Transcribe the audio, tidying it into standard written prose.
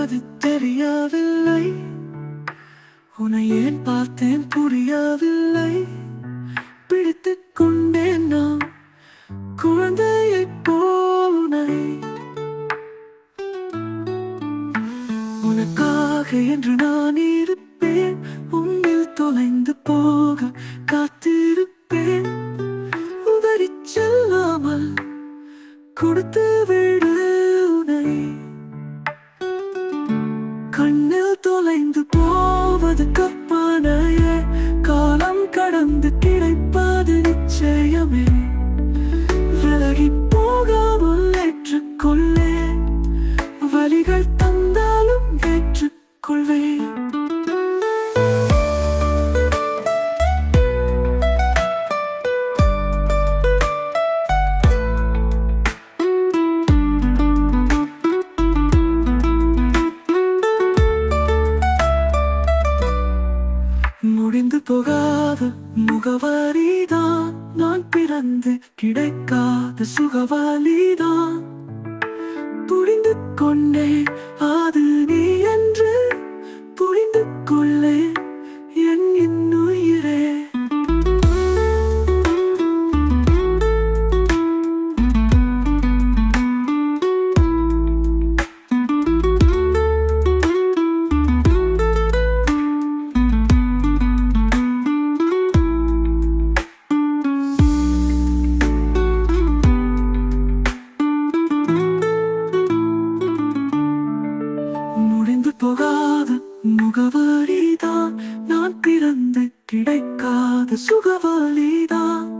அது தெரியவில்லை. உன்னை ஏன் பார்த்தேன் புரியவில்லை. பிடித்துக் கொண்டேன் நான் குழந்தையைப் போல் உன்னை. உனக்காக என்று நான் இருப்பேன். உன்னில் தொலைந்து போக காத்திருப்பேன். உதறிச் செல்லாமல் கொடுத்து விடு உன்னை. கண்ணில் தொலைந்து போவது கற்பனையே. காலம் கடந்து கிடைப்பது நிச்சயமே. விலகி போகாமல் ஏற்றுக்கொள்ளே. வலிகள் தந்தாலும் ஏற்றுக்கொள்வேன். முடிந்து போகாத முகவரிதான். நான் பிறந்து கிடைக்காத சுகவலிதான். புரிந்து கொண்டேன் அது நீ என்று. புரிந்து கொள்ளே என் இன்னுயிரே. போகாத முகவரிதான். நான் பிறந்து கிடைக்காத சுகவலிதான்.